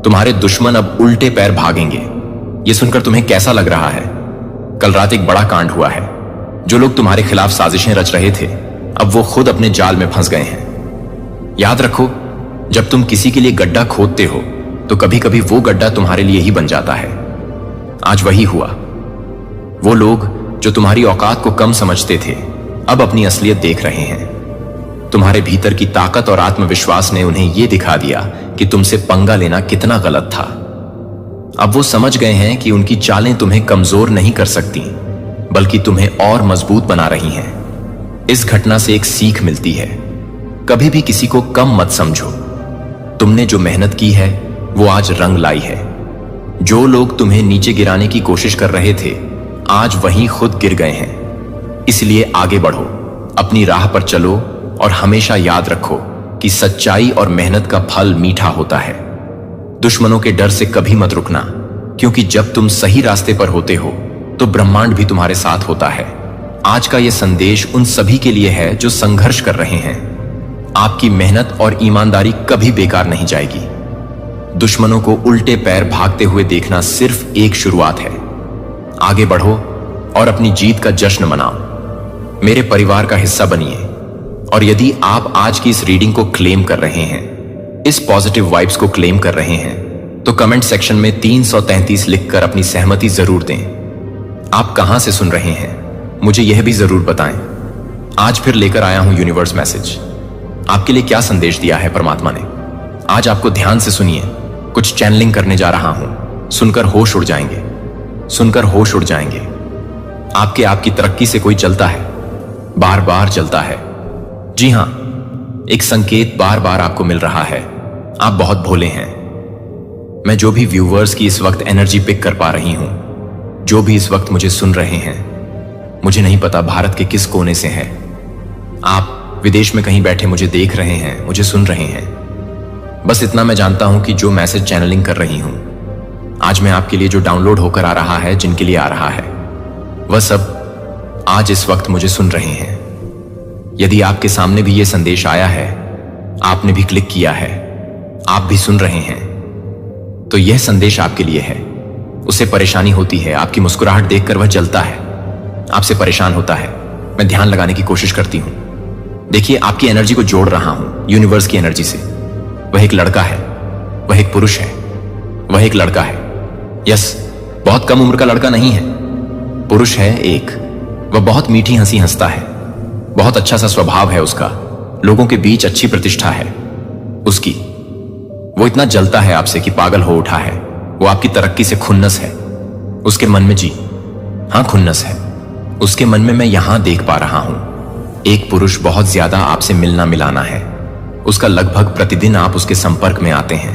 तुम्हारे दुश्मन अब उल्टे पैर भागेंगे। ये सुनकर तुम्हें कैसा लग रहा है? कल रात एक बड़ा कांड हुआ है। जो लोग तुम्हारे खिलाफ साजिशें रच रहे थे, अब वो खुद अपने जाल में फंस गए हैं। याद रखो, जब तुम किसी के लिए गड्ढा खोदते हो तो कभी कभी वो गड्ढा तुम्हारे लिए ही बन जाता है। आज वही हुआ। वो लोग जो तुम्हारी औकात को कम समझते थे, अब अपनी असलियत देख रहे हैं। तुम्हारे भीतर की ताकत और आत्मविश्वास ने उन्हें यह दिखा दिया कि तुमसे पंगा लेना कितना गलत था। अब वो समझ गए हैं कि उनकी चालें तुम्हें कमजोर नहीं कर सकती, बल्कि तुम्हें और मजबूत बना रही हैं। इस घटना से एक सीख मिलती है, कभी भी किसी को कम मत समझो। तुमने जो मेहनत की है वो आज रंग लाई है। जो लोग तुम्हें नीचे गिराने की कोशिश कर रहे थे, आज वहीं खुद गिर गए हैं। इसलिए आगे बढ़ो, अपनी राह पर चलो और हमेशा याद रखो कि सच्चाई और मेहनत का फल मीठा होता है। दुश्मनों के डर से कभी मत रुकना, क्योंकि जब तुम सही रास्ते पर होते हो तो ब्रह्मांड भी तुम्हारे साथ होता है। आज का यह संदेश उन सभी के लिए है जो संघर्ष कर रहे हैं। आपकी मेहनत और ईमानदारी कभी बेकार नहीं जाएगी। दुश्मनों को उल्टे पैर भागते हुए देखना सिर्फ एक शुरुआत है। आगे बढ़ो और अपनी जीत का जश्न मनाओ। मेरे परिवार का हिस्सा बनिए। और यदि आप आज की इस रीडिंग को क्लेम कर रहे हैं, इस पॉजिटिव वाइब्स को क्लेम कर रहे हैं, तो कमेंट सेक्शन में 333 लिखकर अपनी सहमति जरूर दें। आप कहां से सुन रहे हैं मुझे यह भी जरूर बताएं। आज फिर लेकर आया हूं यूनिवर्स मैसेज। आपके लिए क्या संदेश दिया है परमात्मा ने? आज आपको ध्यान से सुनिए। कुछ चैनलिंग करने जा रहा हूं। सुनकर होश उड़ जाएंगे, सुनकर होश उड़ जाएंगे। आपकी तरक्की से कोई जलता है, बार बार जलता है। जी हां, एक संकेत बार बार आपको मिल रहा है। आप बहुत भोले हैं। मैं जो भी व्यूवर्स की इस वक्त एनर्जी पिक कर पा रही हूं, जो भी इस वक्त मुझे सुन रहे हैं, मुझे नहीं पता भारत के किस कोने से हैं। आप विदेश में कहीं बैठे मुझे देख रहे हैं, मुझे सुन रहे हैं। बस इतना मैं जानता हूं कि जो मैसेज चैनलिंग कर रही हूं, आज मैं आपके लिए जो डाउनलोड होकर आ रहा है, जिनके लिए आ रहा है, वह सब आज इस वक्त मुझे सुन रहे हैं। यदि आपके सामने भी यह संदेश आया है, आपने भी क्लिक किया है, आप भी सुन रहे हैं, तो यह संदेश आपके लिए है। उसे परेशानी होती है, आपकी मुस्कुराहट देखकर वह जलता है, आपसे परेशान होता है। मैं ध्यान लगाने की कोशिश करती हूं। देखिए, आपकी एनर्जी को जोड़ रहा हूं यूनिवर्स की एनर्जी से। वह एक लड़का है, वह एक पुरुष है, वह एक लड़का है। यस, बहुत कम उम्र का लड़का नहीं है, पुरुष है एक। वह बहुत मीठी हंसी हंसता है, बहुत अच्छा सा स्वभाव है उसका, लोगों के बीच अच्छी प्रतिष्ठा है उसकी। वो इतना जलता है आपसे कि पागल हो उठा है। वो आपकी तरक्की से खुन्नस है। उसके मन में, जी हां, खुन्नस है। उसके मन में मैं यहां देख पा रहा हूं, एक पुरुष बहुत ज्यादा आपसे मिलना मिलाना है उसका। लगभग प्रतिदिन आप उसके संपर्क में आते हैं,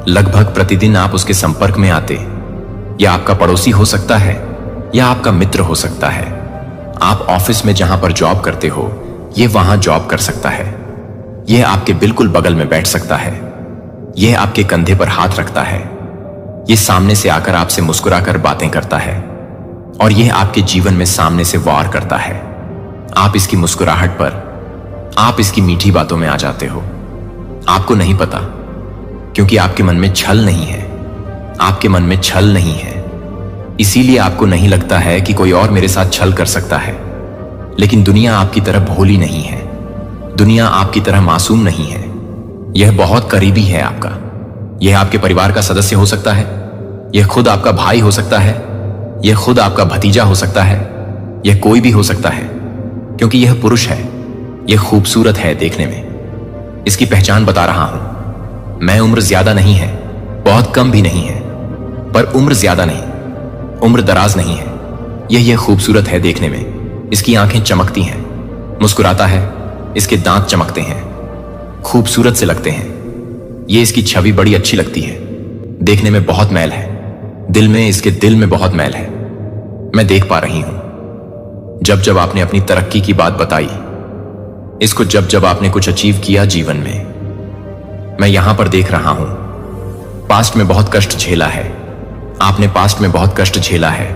लगभग प्रतिदिन आप उसके संपर्क में आते। यह आपका पड़ोसी हो सकता है या आपका मित्र हो सकता है। आप ऑफिस में जहां पर जॉब करते हो, यह वहां जॉब कर सकता है। यह आपके बिल्कुल बगल में बैठ सकता है। यह आपके कंधे पर हाथ रखता है। यह सामने से आकर आपसे मुस्कुराकर बातें करता है और यह आपके जीवन में सामने से वार करता है। आप इसकी मुस्कुराहट पर, आप इसकी मीठी बातों में आ जाते हो। आपको नहीं पता, क्योंकि आपके मन में छल नहीं है। आपके मन में छल नहीं है, इसीलिए आपको नहीं लगता है कि कोई और मेरे साथ छल कर सकता है। लेकिन दुनिया आपकी तरह भोली नहीं है, दुनिया आपकी तरह मासूम नहीं है। यह बहुत करीबी है आपका। यह आपके परिवार का सदस्य हो सकता है, यह खुद आपका भाई हो सकता है, यह खुद आपका भतीजा हो सकता है, यह कोई भी हो सकता है, क्योंकि यह पुरुष है। यह खूबसूरत है देखने में। इसकी पहचान बता रहा हूं। मैं उम्र ज्यादा नहीं है, बहुत कम भी नहीं है, पर उम्र ज्यादा नहीं, उम्र दराज नहीं है। यह खूबसूरत है देखने में। इसकी आंखें चमकती हैं, मुस्कुराता है, इसके दांत चमकते हैं, खूबसूरत से लगते हैं। यह इसकी छवि बड़ी अच्छी लगती है। देखने में बहुत मैल है, दिल में, इसके दिल में बहुत मैल है। मैं देख पा रही हूं। जब जब आपने अपनी तरक्की की बात बताई, इसको जब जब आपने कुछ अचीव किया जीवन में, मैं यहां पर देख रहा हूं। पास्ट में बहुत कष्ट झेला है आपने, पास्ट में बहुत कष्ट झेला है।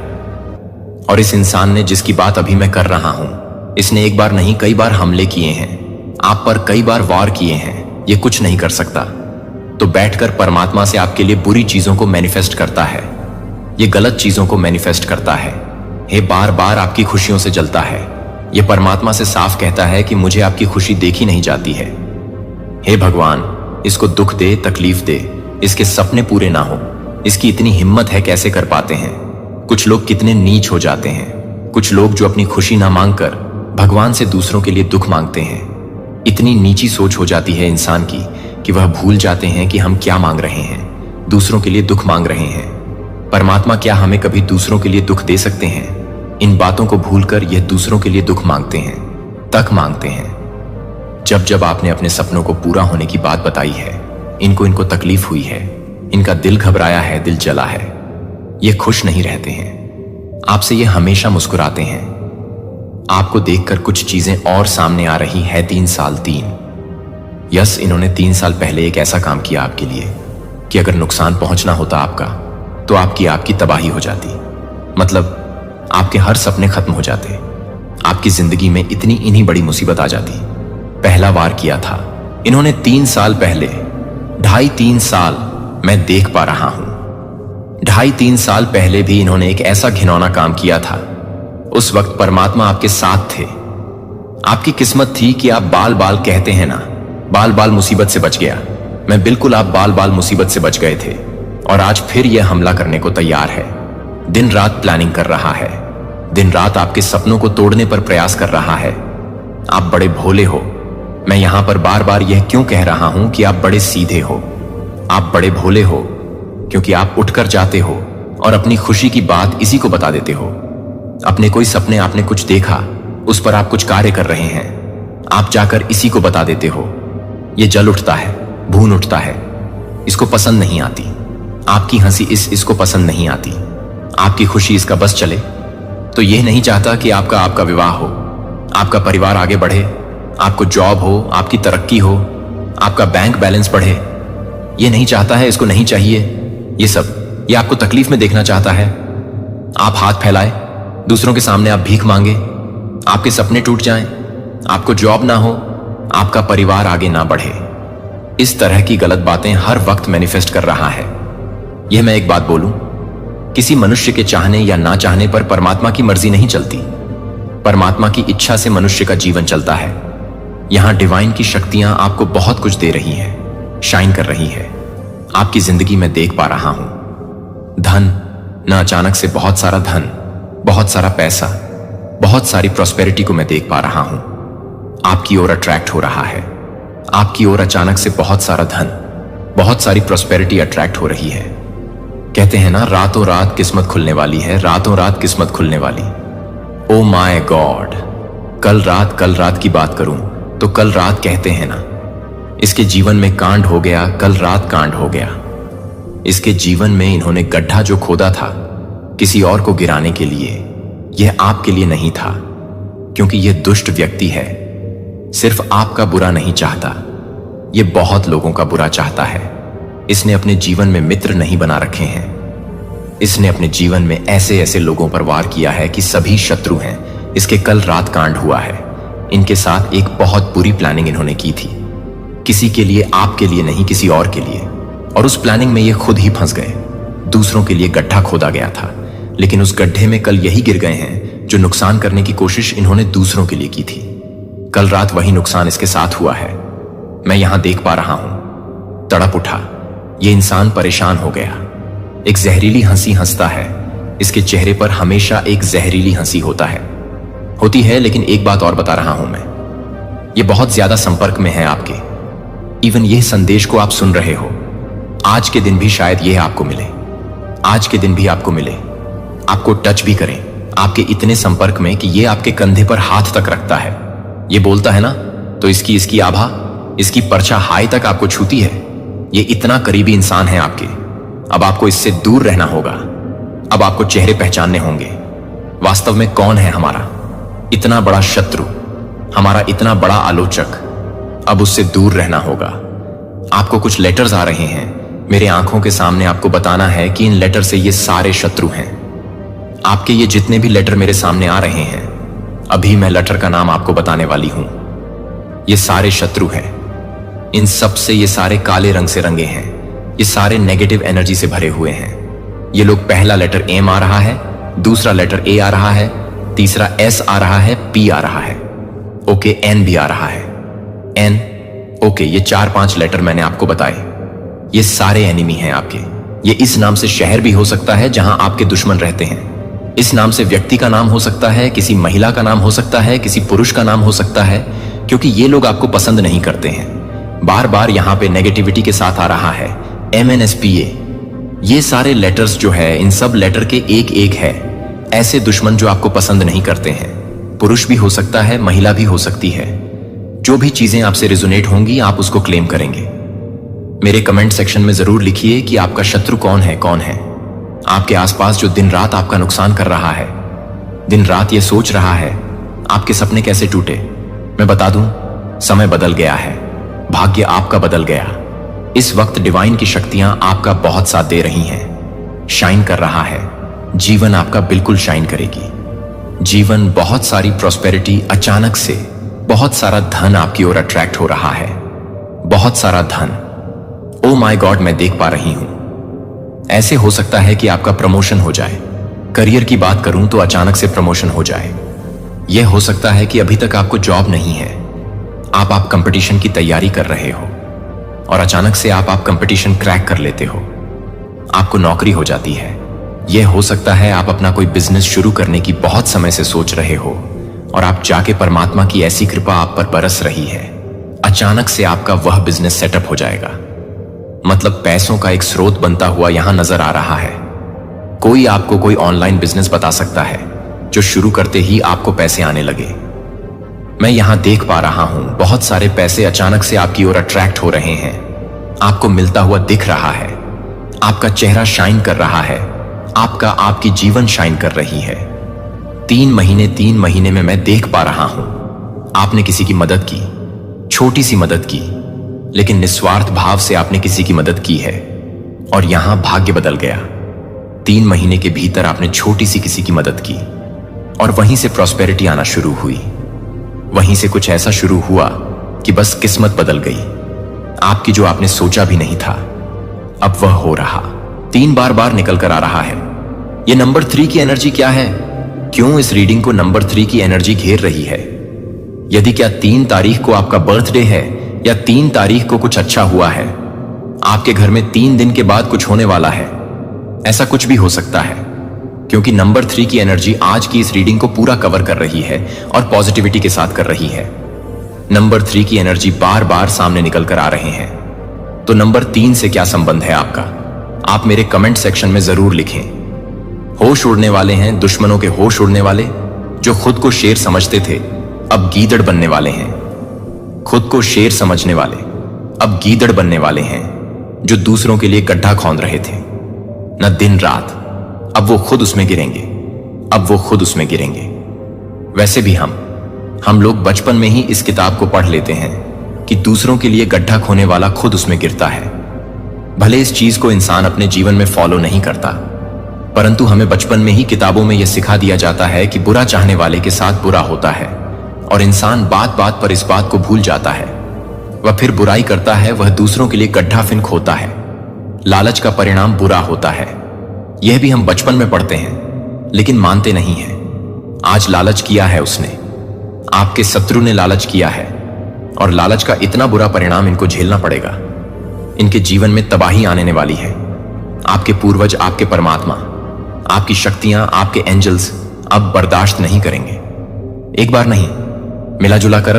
और इस इंसान ने, जिसकी बात अभी मैं कर रहा हूं, इसने एक बार नहीं कई बार हमले किए हैं आप पर, कई बार वार किए हैं। ये कुछ नहीं कर सकता, तो बैठकर परमात्मा से आपके लिए बुरी चीजों को मैनिफेस्ट करता है, ये गलत चीजों को मैनिफेस्ट करता है। हे बार बार आपकी खुशियों से जलता है, ये परमात्मा से साफ कहता है कि मुझे आपकी खुशी देखी नहीं जाती है। हे भगवान, इसको दुख दे, तकलीफ दे, इसके सपने पूरे ना हो, इसकी इतनी हिम्मत है, कैसे कर पाते हैं। कुछ लोग कितने नीच हो जाते हैं, कुछ लोग जो अपनी खुशी ना मांगकर भगवान से दूसरों के लिए दुख मांगते हैं। इतनी नीची सोच हो जाती है इंसान की कि वह भूल जाते हैं कि हम क्या मांग रहे हैं, दूसरों के लिए दुख मांग रहे हैं। परमात्मा क्या हमें कभी दूसरों के लिए दुख दे सकते हैं? इन बातों को भूलकर यह दूसरों के लिए दुख मांगते हैं, तक मांगते हैं। जब जब आपने अपने सपनों को पूरा होने की बात बताई है, इनको तकलीफ हुई है, इनका दिल घबराया है, दिल जला है। ये खुश नहीं रहते हैं, आपसे ये हमेशा मुस्कुराते हैं। आपको देखकर कुछ चीजें और सामने आ रही है। 3 साल 3 यस, इन्होंने 3 साल पहले एक ऐसा काम किया आपके लिए कि अगर नुकसान पहुंचना होता आपका, तो आपकी तबाही हो जाती। मतलब आपके हर सपने खत्म हो जाते, आपकी जिंदगी में इतनी बड़ी मुसीबत आ जाती। पहला वार किया था इन्होंने 3 साल पहले। 2.5-3 साल मैं देख पा रहा हूं। 2.5-3 साल पहले भी इन्होंने एक ऐसा घिनौना काम किया था। उस वक्त परमात्मा आपके साथ थे। आपकी किस्मत थी कि आप बाल बाल कहते हैं ना, बाल बाल मुसीबत से बच गया। मैं बिल्कुल, आप बाल बाल मुसीबत से बच गए थे, और आज फिर यह हमला करने को तैयार है। दिन रात प्लानिंग कर रहा है, दिन रात आपके सपनों को तोड़ने पर प्रयास कर रहा है। आप बड़े भोले हो। मैं यहां पर बार बार यह क्यों कह रहा हूं कि आप बड़े सीधे हो? आप बड़े भोले हो क्योंकि आप उठकर जाते हो और अपनी खुशी की बात इसी को बता देते हो। अपने कोई सपने आपने कुछ देखा, उस पर आप कुछ कार्य कर रहे हैं, आप जाकर इसी को बता देते हो। ये जल उठता है, भून उठता है, इसको पसंद नहीं आती। आपकी हंसी इसको पसंद नहीं आती, आपकी खुशी इसका बस चले। तो यह नहीं चाहता कि आपका विवाह हो, आपका परिवार आगे बढ़े, आपको जॉब हो, आपकी तरक्की हो, आपका बैंक बैलेंस बढ़े। ये नहीं चाहता है, इसको नहीं चाहिए। ये आपको तकलीफ में देखना चाहता है। आप हाथ फैलाए, दूसरों के सामने आप भीख मांगे, आपके सपने टूट जाएं, आपको जॉब ना हो, आपका परिवार आगे ना बढ़े। इस तरह की गलत बातें हर वक्त मैनिफेस्ट कर रहा है। यह मैं एक बात बोलूं, किसी मनुष्य के चाहने या ना चाहने पर परमात्मा की मर्जी नहीं चलती। परमात्मा की इच्छा से मनुष्य का जीवन चलता है। यहां डिवाइन की शक्तियां आपको बहुत कुछ दे रही हैं, शाइन कर रही है। आपकी जिंदगी में देख पा रहा हूं धन, ना अचानक से बहुत सारा धन, बहुत सारा पैसा, बहुत सारी प्रॉस्पेरिटी को मैं देख पा रहा हूं। आपकी ओर अट्रैक्ट हो रहा है। आपकी ओर अचानक से बहुत सारा धन, बहुत सारी प्रॉस्पेरिटी अट्रैक्ट हो रही है। कहते हैं ना, रातों रात किस्मत खुलने वाली है, रातों रात किस्मत खुलने वाली। ओ माय गॉड, कल रात की बात करूं तो कल रात कहते हैं ना, इसके जीवन में कांड हो गया, कल रात कांड हो गया। इसके जीवन में इन्होंने गड्ढा जो खोदा था किसी और को गिराने के लिए, यह आपके लिए नहीं था, क्योंकि यह दुष्ट व्यक्ति है। सिर्फ आपका बुरा नहीं चाहता, यह बहुत लोगों का बुरा चाहता है। इसने अपने जीवन में मित्र नहीं बना रखे हैं। इसने अपने जीवन में ऐसे ऐसे लोगों पर वार किया है कि सभी शत्रु हैं। इसके कल रात कांड हुआ है। इनके साथ एक बहुत बुरी प्लानिंग इन्होंने की थी, किसी के लिए, आपके लिए नहीं, किसी और के लिए। और उस प्लानिंग में ये खुद ही फंस गए। दूसरों के लिए गड्ढा खोदा गया था, लेकिन उस गड्ढे में कल यही गिर गए हैं जो नुकसान करने की कोशिश इन्होंने दूसरों के लिए की थी। कल रात वही नुकसान इसके साथ हुआ है। मैं यहां देख पा रहा हूं। तड़प उठा, ये इंसान परेशान हो गया। एक जहरीली हंसी हंसता है। इसके चेहरे पर हमेशा एक जहरीली हंसी होती है। लेकिन एक बात और बता रहा हूं मैं, ये बहुत ज्यादा संपर्क में है आपके। इवन ये संदेश को आप सुन रहे हो, आज के दिन भी शायद यह आपको मिले, आज के दिन भी आपको मिले, आपको टच भी करें, आपके इतने संपर्क में कि ये आपके कंधे पर हाथ तक रखता है। ये बोलता है ना, तो इसकी आभा, इसकी परछा हाय तक आपको छूती है। ये इतना करीबी इंसान है आपके। अब आपको इससे दूर रहना होगा। अब आपको चेहरे पहचानने होंगे। वास्तव में कौन है हमारा इतना बड़ा शत्रु, हमारा इतना बड़ा आलोचक। अब उससे दूर रहना होगा। आपको कुछ लेटर्स आ रहे हैं, मेरे आंखों के सामने आपको बताना है कि इन लेटर से ये सारे शत्रु हैं। आपके ये जितने भी लेटर मेरे सामने आ रहे हैं, अभी मैं लेटर का नाम आपको बताने वाली हूं। ये सारे शत्रु हैं। इन सब से ये सारे काले रंग से रंगे हैं। ये सारे नेगेटिव एनर्जी से भरे हुए हैं। ये लोग, पहला लेटर एम आ रहा है, दूसरा लेटर ए आ रहा है, तीसरा एस आ रहा है, पी आ रहा है, ओके एन भी आ रहा है। एन, ओके, ये 4-5 लेटर मैंने आपको बताए। ये सारे एनिमी हैं आपके। ये इस नाम से शहर भी हो सकता है जहां आपके दुश्मन रहते हैं। इस नाम से व्यक्ति का नाम हो सकता है, किसी महिला का नाम हो सकता है, किसी पुरुष का नाम हो सकता है, क्योंकि ये लोग आपको पसंद नहीं करते हैं। बार बार यहां पे नेगेटिविटी के साथ आ रहा है MNSPA। ये सारे लेटर्स जो है, इन सब लेटर के एक एक है ऐसे दुश्मन जो आपको पसंद नहीं करते हैं। पुरुष भी हो सकता है, महिला भी हो सकती है। जो भी चीजें आपसे रिजोनेट होंगी आप उसको क्लेम करेंगे। मेरे कमेंट सेक्शन में जरूर लिखिए कि आपका शत्रु कौन है, कौन है आपके आसपास जो दिन रात आपका नुकसान कर रहा है, दिन रात ये सोच रहा है आपके सपने कैसे टूटे। मैं बता दूं, समय बदल गया है, भाग्य आपका बदल गया। इस वक्त डिवाइन की शक्तियां आपका बहुत साथ दे रही हैं, शाइन कर रहा है। जीवन आपका बिल्कुल शाइन करेगी। जीवन, बहुत सारी प्रॉस्पेरिटी, अचानक से बहुत सारा धन आपकी ओर अट्रैक्ट हो रहा है, बहुत सारा धन। ओ माय गॉड, मैं देख पा रही हूं। ऐसे हो सकता है कि आपका प्रमोशन हो जाए। करियर की बात करूं तो अचानक से प्रमोशन हो जाए। यह हो सकता है कि अभी तक आपको जॉब नहीं है, आप कंपटीशन की तैयारी कर रहे हो और अचानक से आप कंपटीशन क्रैक कर लेते हो, आपको नौकरी हो जाती है। यह हो सकता है आप अपना कोई बिजनेस शुरू करने की बहुत समय से सोच रहे हो और आप जाके परमात्मा की ऐसी कृपा आप पर बरस रही है, अचानक से आपका वह बिजनेस सेटअप हो जाएगा। मतलब पैसों का एक स्रोत बनता हुआ यहां नजर आ रहा है। कोई आपको कोई ऑनलाइन बिजनेस बता सकता है जो शुरू करते ही आपको पैसे आने लगे। मैं यहां देख पा रहा हूं बहुत सारे पैसे अचानक से आपकी ओर अट्रैक्ट हो रहे हैं, आपको मिलता हुआ दिख रहा है, आपका चेहरा शाइन कर रहा है, आपकी जीवन शाइन कर रही है। 3 महीने में मैं देख पा रहा हूं आपने किसी की मदद की, छोटी सी मदद की, लेकिन निस्वार्थ भाव से आपने किसी की मदद की है और यहां भाग्य बदल गया। 3 महीने के भीतर आपने छोटी सी किसी की मदद की और वहीं से प्रॉस्पेरिटी आना शुरू हुई। वहीं से कुछ ऐसा शुरू हुआ कि बस किस्मत बदल गई। आपकी जो आपने सोचा भी नहीं था, अब वह हो रहा। 3 बार निकल कर आ रहा है। यह नंबर 3 की एनर्जी क्या है? क्यों इस रीडिंग को नंबर 3 की एनर्जी घेर रही है? यदि क्या 3 तारीख को आपका बर्थडे है या 3 तारीख को कुछ अच्छा हुआ है, आपके घर में 3 दिन के बाद कुछ होने वाला है, ऐसा कुछ भी हो सकता है, क्योंकि नंबर 3 की एनर्जी आज की इस रीडिंग को पूरा कवर कर रही है और पॉजिटिविटी के साथ कर रही है। नंबर 3 की एनर्जी बार बार सामने निकल कर आ रहे हैं। तो नंबर 3 से क्या संबंध है आपका? आप मेरे कमेंट सेक्शन में जरूर लिखें। होश उड़ने वाले हैं, दुश्मनों के होश उड़ने वाले, जो खुद को शेर समझते थे अब गीदड़ बनने वाले हैं। खुद को शेर समझने वाले अब गीदड़ बनने वाले हैं, जो दूसरों के लिए गड्ढा खौंद रहे थे न दिन रात, अब वो खुद उसमें गिरेंगे, अब वो खुद उसमें गिरेंगे। वैसे भी हम लोग बचपन में ही इस किताब को पढ़ लेते हैं कि दूसरों के लिए गड्ढा खोने वाला खुद उसमें गिरता है। भले इस चीज को इंसान अपने जीवन में फॉलो नहीं करता, परंतु हमें बचपन में ही किताबों में यह सिखा दिया जाता है कि बुरा चाहने वाले के साथ बुरा होता है और इंसान बात बात पर इस बात को भूल जाता है। वह फिर बुराई करता है, वह दूसरों के लिए गड्ढा फिन खोता है। लालच का परिणाम बुरा होता है, यह भी हम बचपन में पढ़ते हैं, लेकिन मानते नहीं हैं। आज लालच किया है उसने, आपके शत्रु ने लालच किया है और लालच का इतना बुरा परिणाम इनको झेलना पड़ेगा। इनके जीवन में तबाही आने वाली है। आपके पूर्वज, आपके परमात्मा, आपकी शक्तियां, आपके एंजल्स अब बर्दाश्त नहीं करेंगे। एक बार नहीं, मिला जुला कर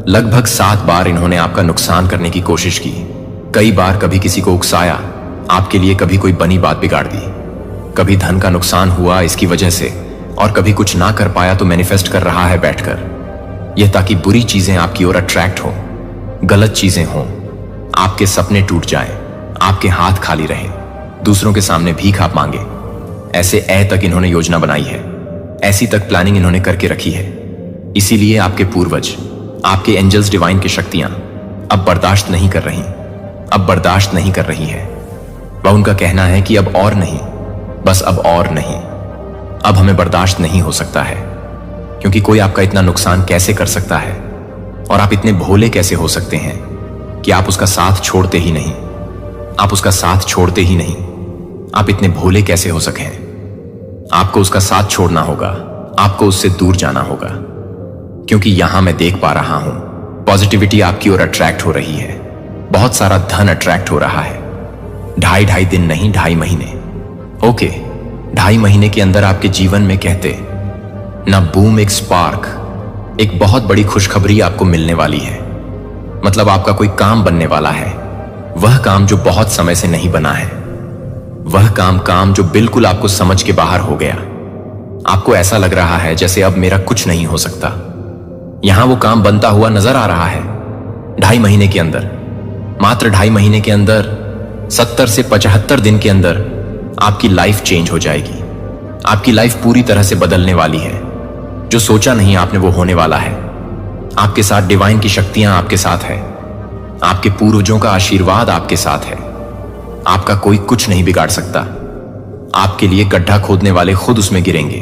लगभग 7 बार इन्होंने आपका नुकसान करने की कोशिश की। कई बार कभी किसी को उकसाया आपके लिए, कभी कोई बनी बात बिगाड़ दी, कभी धन का नुकसान हुआ इसकी वजह से, और कभी कुछ ना कर पाया तो मैनिफेस्ट कर रहा है बैठकर, यह ताकि बुरी चीजें आपकी ओर अट्रैक्ट हो, गलत चीजें हों, आपके सपने टूट जाएं, आपके हाथ खाली रहे, दूसरों के सामने भीख आप मांगे। ऐसे तक इन्होंने योजना बनाई है, ऐसी तक प्लानिंग इन्होंने करके रखी है। इसीलिए आपके पूर्वज, आपके एंजल्स, डिवाइन की शक्तियां अब बर्दाश्त नहीं कर रही, अब बर्दाश्त नहीं कर रही है। वह उनका कहना है कि अब और नहीं, बस अब और नहीं, अब हमें बर्दाश्त नहीं हो सकता है, क्योंकि कोई आपका इतना नुकसान कैसे कर सकता है और आप इतने भोले कैसे हो सकते हैं कि आप उसका साथ छोड़ते ही नहीं। आप उसका साथ छोड़ते ही नहीं। आप इतने भोले कैसे हो सके हैं? आपको उसका साथ छोड़ना होगा, आपको उससे दूर जाना होगा। क्योंकि यहां मैं देख पा रहा हूं पॉजिटिविटी आपकी ओर अट्रैक्ट हो रही है, बहुत सारा धन अट्रैक्ट हो रहा है। 2.5 दिन नहीं, 2.5 महीने। ओके, 2.5 महीने के अंदर आपके जीवन में कहते ना बूम, एक स्पार्क, एक बहुत बड़ी खुशखबरी आपको मिलने वाली है। मतलब आपका कोई काम बनने वाला है, वह काम जो बहुत समय से नहीं बना है, वह काम जो बिल्कुल आपको समझ के बाहर हो गया। आपको ऐसा लग रहा है जैसे अब मेरा कुछ नहीं हो सकता। यहां वो काम बनता हुआ नजर आ रहा है। 2.5 महीने के अंदर, मात्र 2.5 महीने के अंदर, 70 से 75 दिन के अंदर आपकी लाइफ चेंज हो जाएगी। आपकी लाइफ पूरी तरह से बदलने वाली है। जो सोचा नहीं आपने वो होने वाला है। आपके साथ डिवाइन की शक्तियां आपके साथ है। आपके पूर्वजों का आशीर्वाद आपके साथ है। आपका कोई कुछ नहीं बिगाड़ सकता। आपके लिए गड्ढा खोदने वाले खुद उसमें गिरेंगे।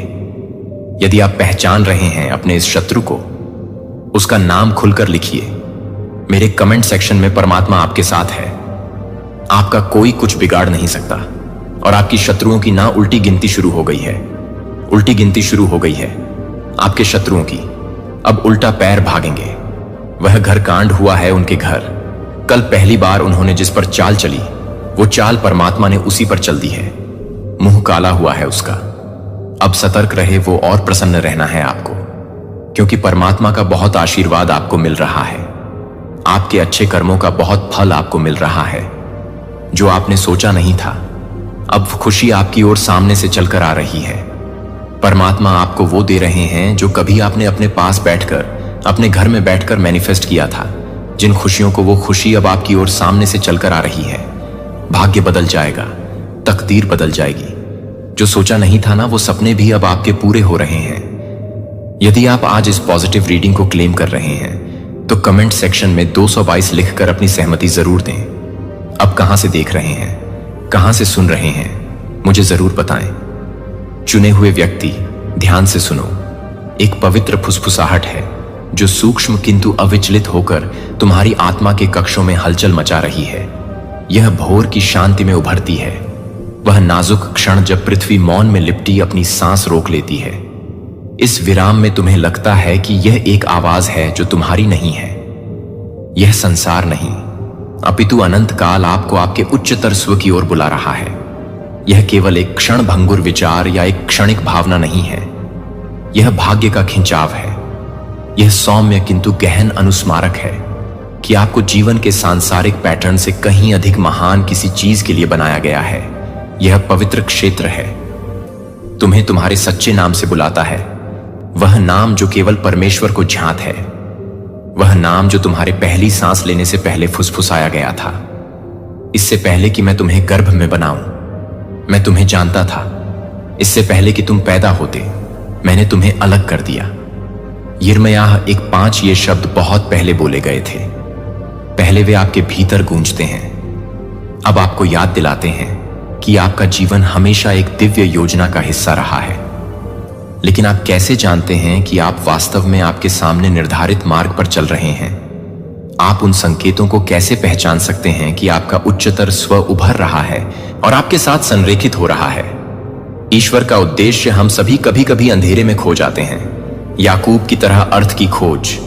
यदि आप पहचान रहे हैं अपने इस शत्रु को, उसका नाम खुलकर लिखिए। मेरे कमेंट सेक्शन में परमात्मा आपके साथ है। आपका कोई कुछ बिगाड़ नहीं सकता। और आपकी शत्रुओं की ना उल्टी गिनती शुरू हो गई है। उल्टी गिनती शुरू हो गई है आपके शत्रुओं की। अब उल्टा पैर भागेंगे। वह घर कांड हुआ है उनके घर। कल पहली बार उन्होंने जिस पर चाल चली, वो चाल परमात्मा ने उसी पर चल दी है। मुंह काला हुआ है उसका। अब सतर्क रहे वो और प्रसन्न रहना है आपको, क्योंकि परमात्मा का बहुत आशीर्वाद आपको मिल रहा है। आपके अच्छे कर्मों का बहुत फल आपको मिल रहा है। जो आपने सोचा नहीं था, अब खुशी आपकी ओर सामने से चलकर आ रही है। परमात्मा आपको वो दे रहे हैं जो कभी आपने अपने पास बैठकर, अपने घर में बैठकर मैनिफेस्ट किया था। जिन खुशियों को, वो खुशी अब आपकी ओर सामने से चलकर आ रही है। भाग्य बदल जाएगा, तकदीर बदल जाएगी। जो सोचा नहीं था ना, वो सपने भी अब आपके पूरे हो रहे हैं। यदि आप आज इस पॉजिटिव रीडिंग को क्लेम कर रहे हैं तो कमेंट सेक्शन में 222 लिखकर अपनी सहमति जरूर दें। अब कहां से देख रहे हैं, कहां से सुन रहे हैं, मुझे जरूर बताएं। चुने हुए व्यक्ति, ध्यान से सुनो। एक पवित्र फुसफुसाहट है जो सूक्ष्म किंतु अविचलित होकर तुम्हारी आत्मा के कक्षों में हलचल मचा रही है। यह भोर की शांति में उभरती है। वह नाजुक क्षण जब पृथ्वी मौन में लिपटी अपनी सांस रोक लेती है। इस विराम में तुम्हें लगता है कि यह एक आवाज है जो तुम्हारी नहीं है। यह संसार नहीं, अपितु अनंत काल आपको आपके उच्चतर स्व की ओर बुला रहा है। यह केवल एक क्षण भंगुर विचार या एक क्षणिक भावना नहीं है। यह भाग्य का खिंचाव है। यह सौम्य किंतु गहन अनुस्मारक है कि आपको जीवन के सांसारिक पैटर्न से कहीं अधिक महान किसी चीज के लिए बनाया गया है। यह पवित्र क्षेत्र है। तुम्हें तुम्हारे सच्चे नाम से बुलाता है। वह नाम जो केवल परमेश्वर को ज्ञात है। वह नाम जो तुम्हारे पहली सांस लेने से पहले फुसफुसाया गया था। इससे पहले कि मैं तुम्हें गर्भ में बनाऊं, मैं तुम्हें जानता था। इससे पहले कि तुम पैदा होते, मैंने तुम्हें अलग कर दिया। यिर्मयाह 1:5 ये शब्द बहुत पहले बोले गए थे। पहले वे आपके भीतर गूंजते हैं। अब आपको याद दिलाते हैं कि आपका जीवन हमेशा एक दिव्य योजना का हिस्सा रहा है। लेकिन आप कैसे जानते हैं कि आप वास्तव में आपके सामने निर्धारित मार्ग पर चल रहे हैं? आप उन संकेतों को कैसे पहचान सकते हैं कि आपका उच्चतर स्व उभर रहा है और आपके साथ संरेखित हो रहा है? ईश्वर का उद्देश्य हम सभी कभी कभी अंधेरे में खो जाते हैं। याकूब की तरह अर्थ की खोज,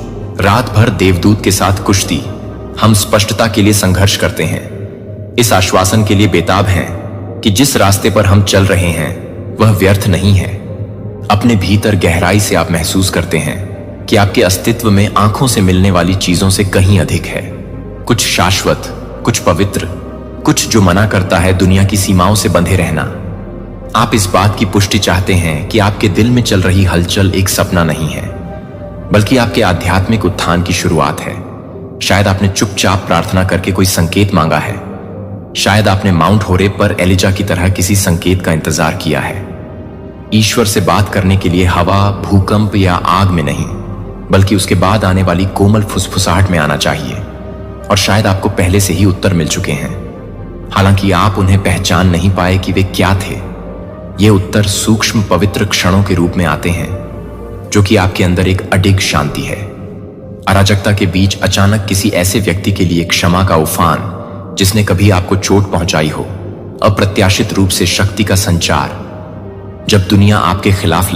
रात भर देवदूत के साथ कुश्ती। हम स्पष्टता के लिए संघर्ष करते हैं, इस आश्वासन के लिए बेताब हैं कि जिस रास्ते पर हम चल रहे हैं वह व्यर्थ नहीं है। अपने भीतर गहराई से आप महसूस करते हैं कि आपके अस्तित्व में आंखों से मिलने वाली चीजों से कहीं अधिक है। कुछ शाश्वत, कुछ पवित्र, कुछ जो मना करता है दुनिया की सीमाओं से बंधे रहना। आप इस बात की पुष्टि चाहते हैं कि आपके दिल में चल रही हलचल एक सपना नहीं है, बल्कि आपके आध्यात्मिक उत्थान की शुरुआत है। शायद आपने चुपचाप प्रार्थना करके कोई संकेत मांगा है। शायद आपने माउंट होरेब पर एलिजा की तरह किसी संकेत का इंतजार किया है। ईश्वर से बात करने के लिए हवा, भूकंप या आग में नहीं, बल्कि उसके बाद आने वाली कोमल फुसफुसाहट में आना चाहिए। और शायद आपको पहले से ही उत्तर मिल चुके हैं, हालांकि आप उन्हें पहचान नहीं पाए कि वे क्या थे। ये उत्तर सूक्ष्म पवित्र क्षणों के रूप में आते हैं, जो कि आपके अंदर एक अडिग शांति है। अराजकता के बीच अचानक किसी ऐसे व्यक्ति के लिए क्षमा का उफान जिसने कभी आपको चोट पहुंचाई हो, अप्रत्याशित रूप से शक्ति का संचार। जब दुनिया आपके खिलाफ